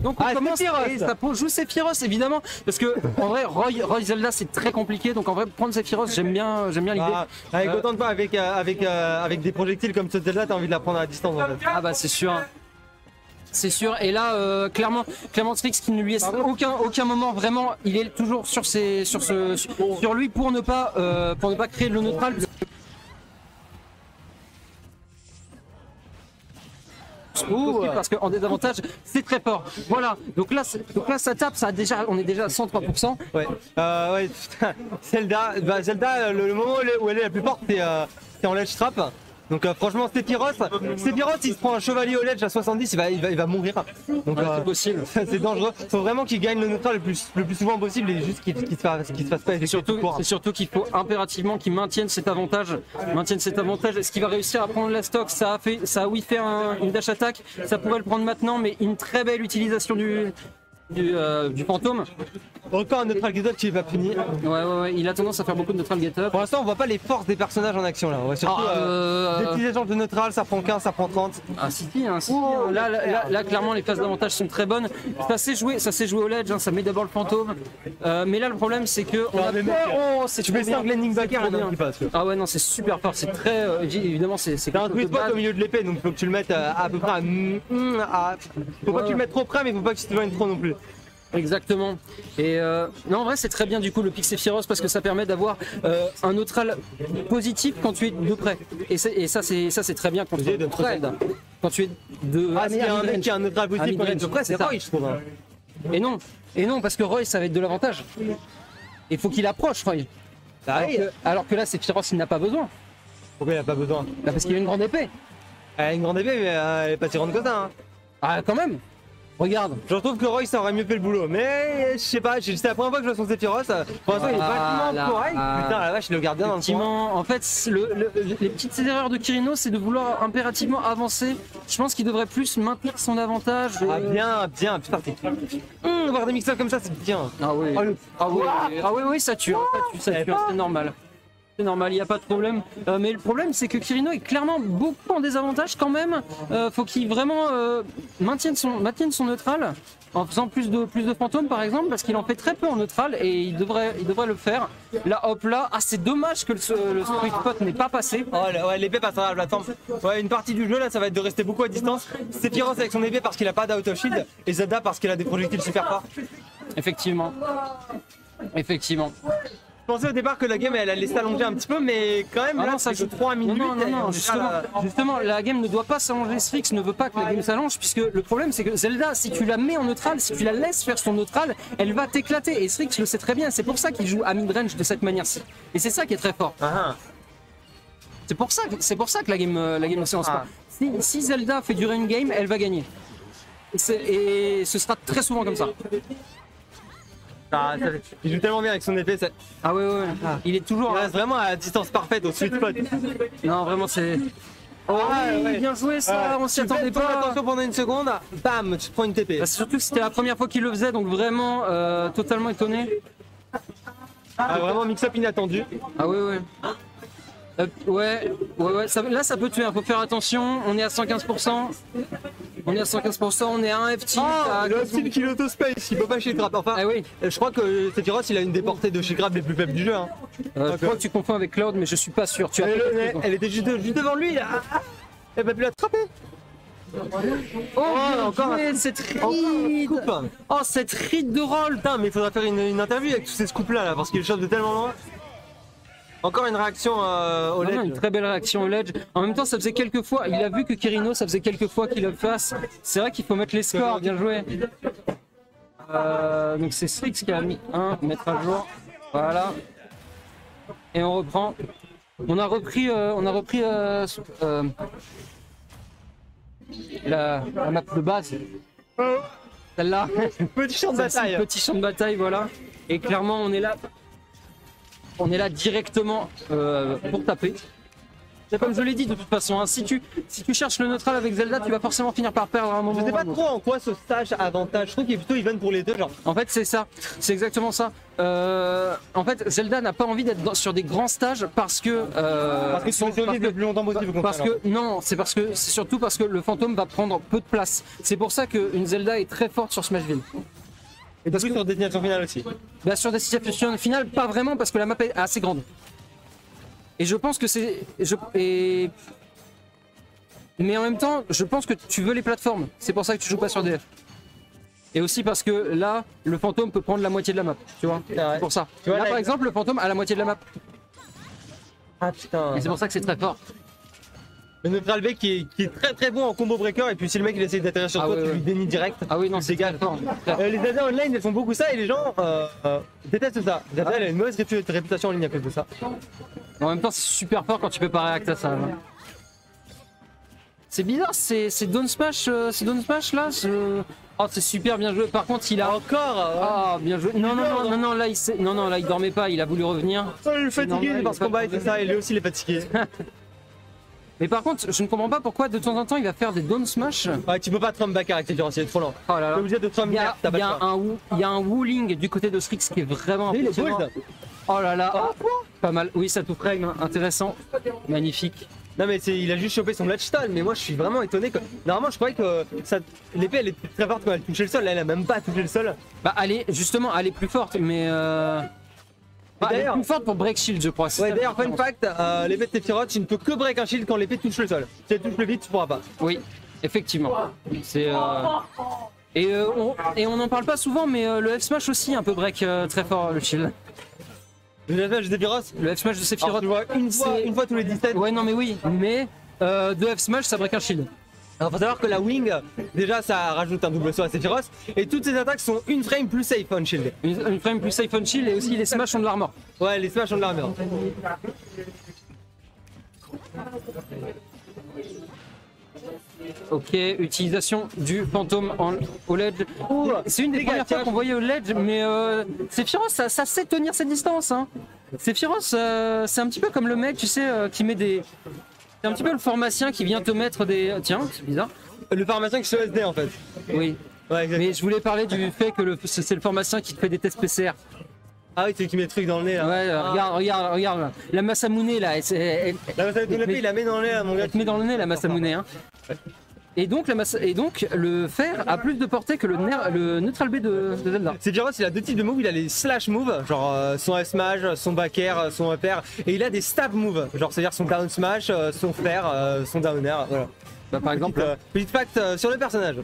Donc on commence et ça joue Sephiroth évidemment parce que en vrai Roy Zelda c'est très compliqué, donc en vrai prendre Sephiroth j'aime bien l'idée. Avec autant de pas avec des projectiles comme ce Zelda, t'as envie de la prendre à distance en fait. Ah bah c'est sûr. C'est sûr, et là clairement Strix qui ne lui laisse aucun moment vraiment, il est toujours sur lui pour ne pas créer le neutral. Parce qu'en désavantage c'est très fort. Voilà, donc là ça tape, on est déjà à 103%. Ouais, ouais putain. Zelda, le moment où elle est la plus forte c'est en ledge trap. Donc franchement Sephiroth il se prend un chevalier au ledge à 70, il va mourir. Donc c'est possible. C'est dangereux. Faut vraiment qu'il gagne le neutral le plus souvent possible et juste qu'il se fasse pas effectuer tout court. C'est surtout qu'il faut impérativement qu'il maintienne cet avantage. Est-ce qu'il va réussir à prendre la stock? Ça a fait une dash attack, ça pourrait le prendre maintenant, mais une très belle utilisation du fantôme. Encore un neutral get up qui est pas puni. Ouais, il a tendance à faire beaucoup de neutral get up. Pour l'instant on voit pas les forces des personnages en action là. On voit surtout des petits échanges de neutral, ça prend 15, ça prend 30. Ah si. Là clairement les phases d'avantage sont très bonnes. Ça s'est joué au ledge, ça met d'abord le fantôme. Mais là le problème c'est que on a peur. Tu mets 5 landing backer qui passe. Ah ouais non c'est super fort, c'est très évidemment c'est t'as un sweet spot au milieu de l'épée, donc faut que tu le mettes à peu près faut pas que tu le mettes trop près, mais faut pas que tu te éloignes trop non plus. Exactement. Et non en vrai c'est très bien du coup le pic Sephiroth parce que ça permet d'avoir un neutral positif quand tu es de près. Et ça c'est très bien quand tu es de près. Quand tu es de s'il y a un mec qui a un neutral positif quand il est de près, c'est Roy je trouve. Et non parce que Roy ça va être de l'avantage. Il faut qu'il approche Roy. Alors que là Sephiroth il n'a pas besoin. Pourquoi il n'a pas besoin? Parce qu'il a une grande épée. Elle a une grande épée mais elle est pas si grande que ça. Ah quand même. Regarde. Je trouve que Roy ça aurait mieux fait le boulot, mais je sais pas, c'est la première fois que je vois son Sephiroth. Pour l'instant il est vachement correct. Putain la vache il le garde bien dans le coin. En fait les petites erreurs de Kirino c'est de vouloir impérativement avancer. Je pense qu'il devrait plus maintenir son avantage. Bien, putain c'est... voir des mix-up comme ça c'est bien. Oui ça tue, c'est normal. C'est normal, il n'y a pas de problème. Mais le problème, c'est que Kirino est clairement beaucoup en désavantage quand même. Faut qu'il vraiment maintienne son neutral en faisant plus de fantômes par exemple, parce qu'il en fait très peu en neutral et il devrait le faire. Là, hop là, c'est dommage que le sweet spot n'ait pas passé. Ouais, l'épée passera à la plateforme. Ouais, une partie du jeu là, ça va être de rester beaucoup à distance. Sephiroth avec son épée parce qu'il a pas d'auto shield et Zelda parce qu'il a des projectiles super forts. Effectivement. Je pensais au départ que la game elle allait s'allonger un petit peu, mais quand même là ça joue 3 minutes. Non, justement, la game ne doit pas s'allonger. Strix ne veut pas que la game s'allonge, puisque le problème c'est que Zelda, si tu la mets en neutral, si tu la laisses faire son neutral, elle va t'éclater. Et Strix le sait très bien, c'est pour ça qu'il joue à mid-range de cette manière-ci. Et c'est ça qui est très fort. C'est pour ça que la game ne s'élance pas. Si Zelda fait durer une game, elle va gagner. Et ce sera très souvent comme ça. Il joue tellement bien avec son épée. Ouais. Il est toujours. Il reste vraiment à la distance parfaite au sweet spot. Non, vraiment, c'est. Bien joué ça, on s'y attendait pas. Attention pendant une seconde, bam, tu te prends une TP. Surtout que c'était la première fois qu'il le faisait, donc vraiment totalement étonné. Vraiment mix-up inattendu. Ouais, là ça peut tuer, faut faire attention, on est à 115%. On est à un FT. Le style qui l'autospace, il peut pas chez Grab. Enfin, je crois que Sephiroth il a une des portées de chez Grab les plus faibles du jeu. Je crois que tu confonds avec Cloud, mais je suis pas sûr. Elle était juste devant lui, là. Elle va plus l'attraper. Encore cette ride. Cette ride de roll. Putain, mais il faudra faire une interview avec tous ces scoops là, parce qu'il chope de tellement loin. Encore une réaction au ledge. Une très belle réaction au ledge. En même temps, ça faisait quelques fois. Il a vu que Kirino, ça faisait quelques fois qu'il le fasse. C'est vrai qu'il faut mettre les scores. Bien joué. Donc c'est Strix qui a mis un mettre à jour. Voilà. Et on reprend. On a repris la map de base. Celle-là. Petit champ de bataille. Petit champ de bataille, voilà. Et clairement, on est là directement pour taper. Comme je l'ai dit de toute façon, hein, si tu cherches le neutral avec Zelda, tu vas forcément finir par perdre à un moment. Je sais pas ou à un trop en quoi ce stage avantage. Je trouve qu'il est plutôt even pour les deux. Genre. En fait, c'est ça, c'est exactement ça. En fait, Zelda n'a pas envie d'être sur des grands stages parce que. Parce que tu vas plus longtemps possible. Parce que non, c'est surtout parce que le fantôme va prendre peu de place. C'est pour ça qu'une Zelda est très forte sur Smashville. Et parce que sur Destination Finale aussi. Bah, sur Destination Finale, pas vraiment parce que la map est assez grande. Et je pense que c'est. Mais en même temps, je pense que tu veux les plateformes. C'est pour ça que tu joues pas sur DF. Et aussi parce que là, le fantôme peut prendre la moitié de la map. Tu vois, c'est pour ça. Tu vois, là, là, par exemple, le fantôme a la moitié de la map. Ah putain. Et c'est pour ça que c'est très fort. Le neutral B qui est très très bon en combo breaker. Et puis si le mec il essaie d'atterrir sur toi, tu lui dénies direct. Ah oui, non, c'est égal. fort. Les Zelda online elles font beaucoup ça et les gens détestent ça. Zelda elle a une mauvaise réputation en ligne à cause de ça. En même temps, c'est super fort quand tu peux pas réacter à ça. Là. C'est bizarre, c'est Down Smash là. Oh, c'est super bien joué. Par contre, il a encore. Ah, bien joué. Non, là il dormait pas. Il a voulu revenir. Oh, il est fatigué par ce combat et c'est ça. Et lui aussi il est fatigué. Mais par contre, je ne comprends pas pourquoi de temps en temps il va faire des down smash. Ouais, tu peux pas trump back avec c'est trop lent. Oh là là. T'es obligé de trump back, t'as pas le choix. Il y a un wooling du côté de Strix qui est vraiment impressionnant. Oh là là, pas mal. Oui, ça tout frame, hein. Intéressant, magnifique. Non mais il a juste chopé son ledge stall, mais moi je suis vraiment étonné que... Normalement je croyais que l'épée elle était très forte quand elle touchait le sol, là elle a même pas touché le sol. Bah elle est plus forte, mais elle est plus forte pour break shield je crois. Ouais d'ailleurs fun fact, l'épée de Sephiroth tu ne peux que break un shield quand l'épée touche le sol. Si elle touche plus vite tu pourras pas. Oui, effectivement. C'est et on n'en parle pas souvent, mais le F-Smash aussi un peu break très fort le shield. Le F-Smash de Sephiroth. Le F-Smash de Sephiroth. Tu vois une fois tous les 17. Ouais non mais oui, mais de F-Smash ça break un shield. Alors faut savoir que la wing, déjà ça rajoute un double saut à Sephiroth et toutes ces attaques sont une frame plus safe on shield. Une frame plus safe on shield et aussi les smash ont de l'armor. Ouais les smash ont de l'armor. Ok, utilisation du fantôme au ledge. C'est une des premières fois qu'on voyait au ledge, mais Sephiroth ça sait tenir ses distances. Hein. Sephiroth c'est un petit peu comme le mec tu sais qui met des... C'est un petit peu le pharmacien qui vient te mettre des... Tiens, c'est bizarre. Le pharmacien qui se SD en fait. Oui. Ouais, exactement. Mais je voulais parler du fait que c'est le pharmacien qui te fait des tests PCR. Ah oui, c'est qui met le truc dans le nez là. Ouais, regarde là. La Masamune là, la Masamune il la met dans le nez là, mon gars. Elle te met dans le nez la Masamune. Hein. Et donc, le fer a plus de portée que le neutral B de Zelda. Sephiroth il a deux types de moves, il a les slash moves, genre son F-smash, son back air, son up air, et il a des stab moves, genre c'est-à-dire son down smash, son fer, son down air, voilà. Bah, par exemple, petite fact sur le personnage.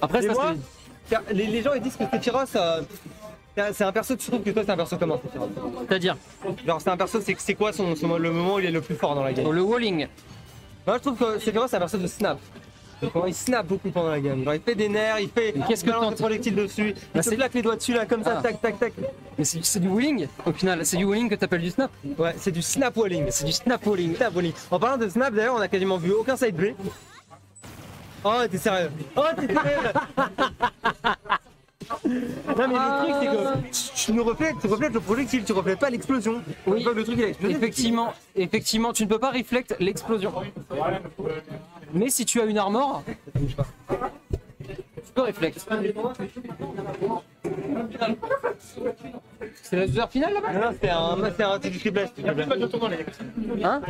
Après ça moi, les gens ils disent que Sephiroth c'est un perso, tu trouves que toi c'est un perso comment Sephiroth? C'est-à-dire genre c'est un perso, c'est quoi le moment où il est le plus fort dans la game? Le walling. Moi je trouve que Sephiroth c'est un perso de snap. Il snap beaucoup pendant la game, genre il fait des nerfs, il fait qu'est-ce que des projectiles dessus, il se plaque les doigts dessus là comme ça, tac tac tac. Mais c'est du walling au final, c'est du walling que t'appelles du snap. Ouais, c'est du snap walling. C'est du snap walling. Snap walling. En parlant de snap d'ailleurs, on a quasiment vu aucun side B. Oh t'es sérieux? Oh t'es sérieux? Non mais le truc c'est que tu reflètes le projectile, tu reflètes pas l'explosion. Oui, le truc il a explosé. Effectivement, tu ne peux pas reflect l'explosion. Mais si tu as une armor, tu peux reflect. C'est la heure finale là-bas? Non, c'est du triple S. Hein?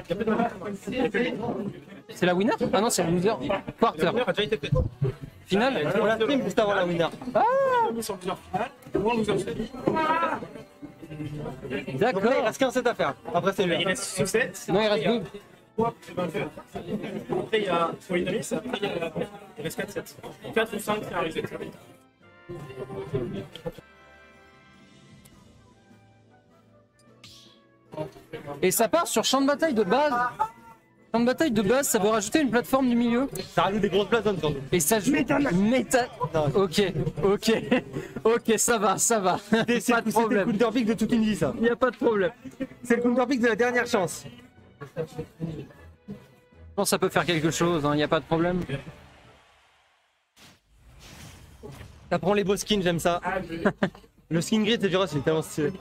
C'est la winner? Ah non, c'est la loser. Quarter. Finale? On la stream juste avant la winner. Ah! D'accord. Donc là, il reste qu'un set à faire. Après c'est Il reste ce set. Non, il reste deux. Après il y a Polynomis, après il reste 4 sets. 4 ou 5 à reset. Et ça part sur champ de bataille de base. Champ de bataille de base, ça veut rajouter une plateforme du milieu. Ça rajoute des grosses plateformes surtout. Et ça joue métal. Ok, ça va. C'est le counter pick de toute une vie ça. Il n'y a pas de problème. C'est le counter pick de la dernière chance. Bon, ça peut faire quelque chose, il n'y a pas de problème. Ça prend les beaux skins, j'aime ça. Le skin grid, c'est tellement stylé.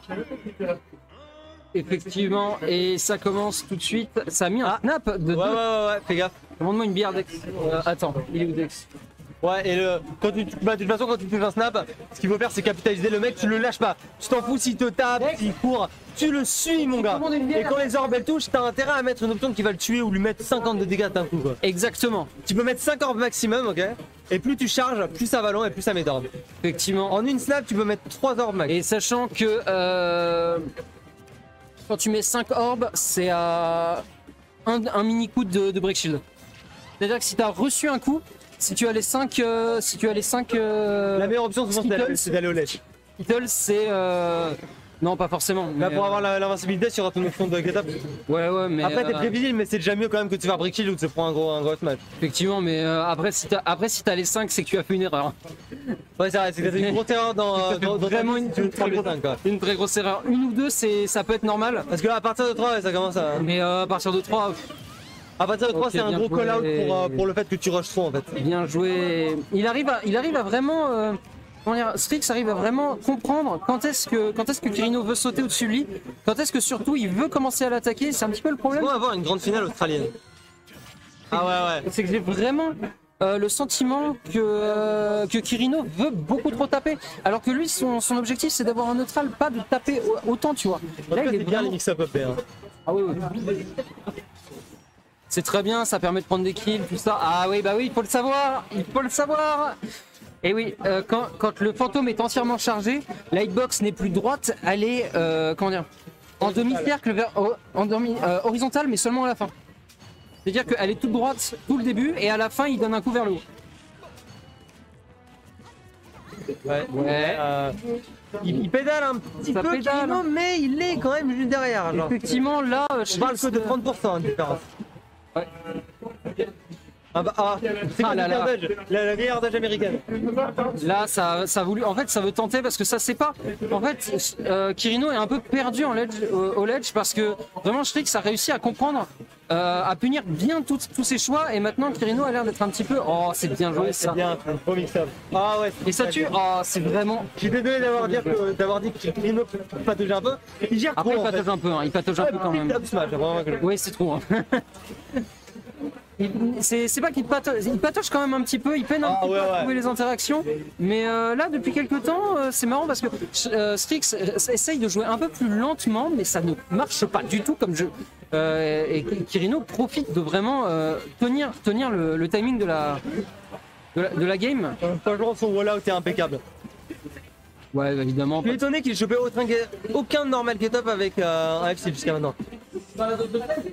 Effectivement, et ça commence tout de suite. Ça a mis un snap de Ouais, deux. ouais, fais gaffe. Demande-moi une bière Dex. Attends, il est où Dex? Ouais, et quand de toute façon, quand tu fais un snap, ce qu'il faut faire, c'est capitaliser le mec, tu le lâches pas. Tu t'en fous s'il te tape, s'il court, tu le suis, mon gars. Et quand les orbes elles touchent, t'as intérêt à mettre une option qui va le tuer ou lui mettre 50 de dégâts d'un coup, quoi. Exactement. Tu peux mettre 5 orbes maximum, ok? Et plus tu charges, plus ça va long et plus ça met d'orbes. Effectivement. En une snap, tu peux mettre 3 orbes max. Et sachant que quand tu mets 5 orbes, c'est à un mini coup de break shield. C'est-à-dire que si tu as reçu un coup, si tu as les 5 La meilleure option souvent c'est d'aller au ledge. Beatles, c'est non, pas forcément. Là, mais, pour avoir l'invincibilité sur ton option de get up. Ouais, mais Après, t'es prévisible, mais c'est déjà mieux quand même que tu vas break shield ou que tu prends un gros smash. effectivement, mais après si t'as les 5, c'est que tu as fait une erreur. Ouais, c'est vrai, c'est que t'as fait une grosse erreur dans Vraiment une très grosse quoi. Une très grosse erreur. Une ou deux, ça peut être normal. Parce que à partir de 3, ouais, ça commence à. Mais à partir de 3, À partir de 3, Ok, c'est un bien gros joué. call-out pour le fait que tu rushes trop en fait. bien joué. Il arrive à vraiment. Comment dire, Strix arrive à vraiment comprendre quand est-ce que Kirino veut sauter au-dessus de lui, quand est-ce que surtout il veut commencer à l'attaquer. C'est un petit peu le problème. On va avoir une grande finale australienne. Ah ouais. C'est que j'ai vraiment le sentiment que Kirino veut beaucoup trop taper. Alors que lui, son objectif, c'est d'avoir un neutral, pas de taper autant, tu vois. En tout cas, il est c'est bien les vraiment... mix-up up hein. Ah oui. C'est très bien, ça permet de prendre des kills, tout ça. Ah oui, bah oui, il faut le savoir. Et oui, quand le fantôme est entièrement chargé, la hitbox n'est plus droite, elle est comment dire, en demi-cercle horizontale, mais seulement à la fin. C'est-à-dire qu'elle est toute droite tout le début et à la fin il donne un coup vers le haut. Ouais. Il pédale un petit Ça peu, pédale. Kirino, mais il est quand même juste derrière. Genre. Effectivement, là, On parle que de 30% de différence. Ouais. C'est quoi là là. la vieille ardage américaine. Là, ça a voulu. En fait, ça veut tenter parce que ça sait pas. En fait, Kirino est un peu perdu au ledge parce que vraiment Strix a réussi à comprendre, à punir bien tous ses choix et maintenant Kirino a l'air d'être un petit peu. Oh, c'est bien joué ça. C'est bien, un beau mix-up. Ah ouais. Et ça tue. Oh, c'est vraiment. Je suis désolé d'avoir dit que Kirino pataugeait un peu. Il gère Après, trop il en fait. patauge un peu. Il patauge un peu quand même. Smash, vraiment que je- Oui, c'est trop. Hein. C'est pas qu'il patauge quand même un petit peu, il peine un petit peu à trouver les interactions. Mais là, depuis quelques temps, c'est marrant parce que Strix essaye de jouer un peu plus lentement, mais ça ne marche pas du tout comme jeu. Et Kirino profite de vraiment tenir le timing de la game. Franchement, son rollout est impeccable. Ouais, évidemment. Je suis étonné qu'il ait chopé aucun normal get-up avec un FC jusqu'à maintenant.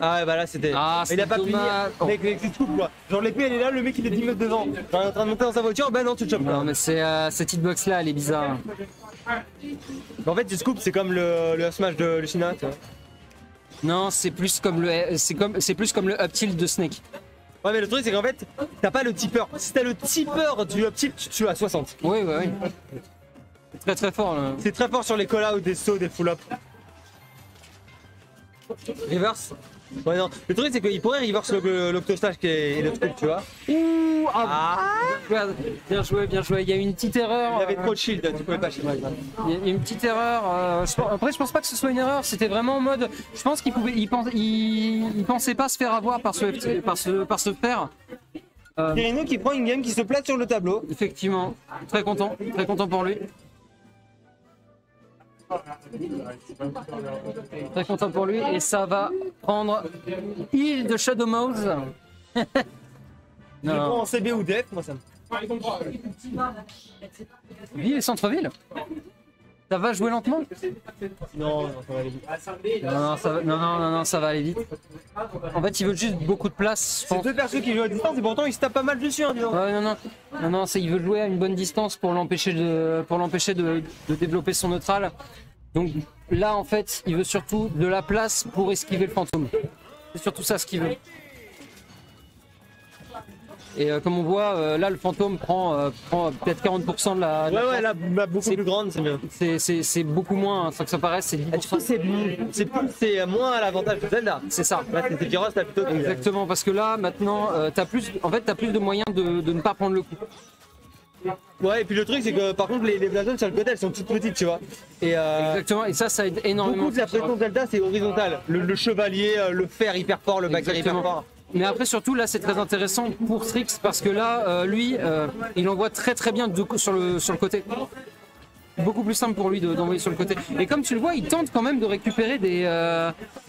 Ah ouais, bah là c'était. Ah, il a pas fini dommage. avec ses scoops quoi. Genre l'épée elle est là, le mec il est 10 mètres devant. Il est en train de monter dans sa voiture, bah non tu te chopes. Non, mais cette hitbox là, elle est bizarre. En fait, du scoop c'est comme le smash de Lucina, tu vois. Non, c'est plus comme le up tilt de Snake. Ouais, mais le truc c'est qu'en fait, t'as pas le tipper. Si t'as le tipper du up tilt, tu tues à 60. Oui. C'est très fort là. C'est très fort sur les call-outs, des sauts, des full-up. Reverse. Ouais, non. Le truc c'est qu'il pourrait reverse l'octoslash qui est le truc, tu vois. Ouh, bien joué. Il y a une petite erreur. Il avait trop de shield, tu pouvais pas shield. Il y a une petite erreur. Après, je pense pas que ce soit une erreur. C'était vraiment en mode. Je pense il pensait pas se faire avoir par ce fer. Kirino qui prend une game qui se place sur le tableau. Effectivement, très content pour lui. Très content pour lui et ça va prendre île de Shadow Mouse. Je prends en CB ou def, moi ça me. Ville et centre-ville. Ça va jouer lentement? Non, ça va aller vite. Non, ça va aller vite. En fait, il veut juste beaucoup de place. Je C'est pense. deux persos qui jouent à distance et pourtant ils se tapent pas mal dessus, hein, disons. Ouais, non, il veut jouer à une bonne distance pour l'empêcher de développer son neutral. Donc là, en fait, il veut surtout de la place pour esquiver le fantôme. C'est surtout ça ce qu'il veut. Et comme on voit, là, le fantôme prend peut-être 40% de la. Ouais, là, beaucoup plus grande, c'est mieux. C'est beaucoup moins, sans que ça paraisse, c'est 10%. Du coup, c'est moins à l'avantage de Zelda. C'est ça. Là, c'est Sephiroth, t'as plutôt. Exactement, parce que là, maintenant, t'as plus de moyens de ne pas prendre le coup. Ouais, et puis le truc, c'est que par contre, les blazones sur le côté, elles sont toutes petites, tu vois. Et Exactement, et ça aide énormément. beaucoup de la pression Zelda, c'est horizontal. Le chevalier, le fer hyper fort, le backer hyper fort. Mais après surtout là c'est très intéressant pour Strix parce que là lui il envoie très bien sur le côté. Beaucoup plus simple pour lui d'envoyer sur le côté. Et comme tu le vois, il tente quand même de récupérer des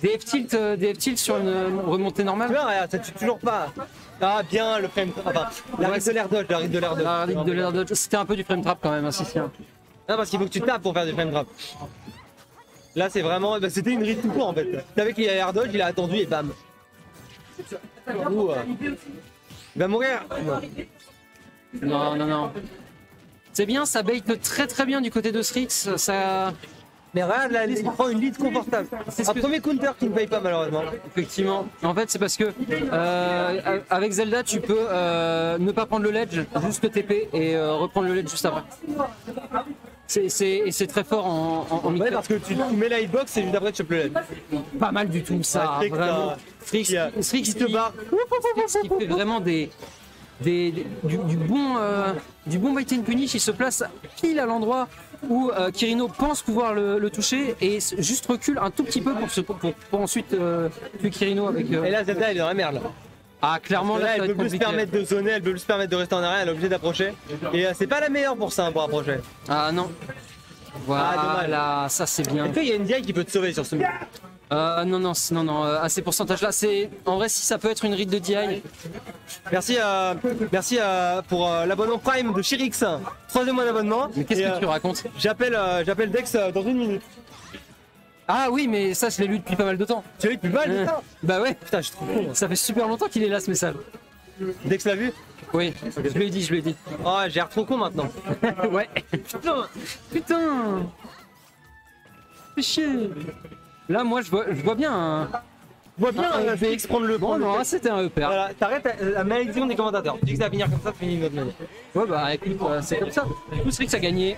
F-tilt sur une remontée normale. Tu vois, regarde, ça tue toujours pas. Ah bien le frame trap, enfin la rythme de l'air dodge, la rythme de l'air dodge. La rythme de l'air dodge, c'était un peu du frame trap quand même, hein, si. Non parce qu'il faut que tu tapes pour faire du frame trap. Là c'est vraiment, bah, c'était une rythme tout court en fait. Tu savais qu'il y a l'air dodge, il a attendu et bam. Ouh, il va mourir. Non. C'est bien, ça bait très bien du côté de Strix, ça... Mais regarde là, il prend une lead confortable. C'est un premier counter qui ne paye pas malheureusement. Effectivement. En fait, c'est parce que avec Zelda, tu peux ne pas prendre le ledge, juste le TP et reprendre le ledge juste après. Et c'est très fort en ouais, parce que tu mets la hitbox et juste après tu chopes le ledge. Pas mal du tout ça, ouais, vraiment. Strix qui te barre. Strix qui fait vraiment du bon bait and punish. Il se place pile à l'endroit où Kirino pense pouvoir le toucher et juste recule un tout petit peu pour ensuite tuer Kirino avec. Et là Zelda elle est dans la merde là. Ah clairement là, elle peut plus se permettre de zoner, elle peut plus se permettre de rester en arrière, elle est obligée d'approcher. Et c'est pas la meilleure pour ça, pour approcher. Ah non. Voilà, ça c'est bien. Est-ce qu'il y a une DI qui peut te sauver sur ce move? Non, à ces pourcentages-là, c'est en vrai si ça peut être une read de DI. Merci pour l'abonnement Prime de Chirix, 3e mois d'abonnement. Mais qu'est-ce que tu racontes? J'appelle Dex dans 1 minute. Ah oui, mais ça je l'ai lu depuis pas mal de temps. Tu l'as lu depuis pas mal de temps? Bah ouais. Putain, je suis trop con. Ça fait super longtemps qu'il est là ce message. Dex l'a vu? Oui, okay. Je lui ai dit. Oh, j'ai l'air trop con maintenant. Ouais. Putain. Fais chier. Là, moi, je vois bien Je vois bien Strix prendre le bon, non, c'était un EPR. Voilà, t'arrêtes la malédiction des commentateurs. Tu dis que ça va finir comme ça, tu finis une autre manière. Ouais, bah écoute, c'est comme ça. Du coup, Strix a gagné.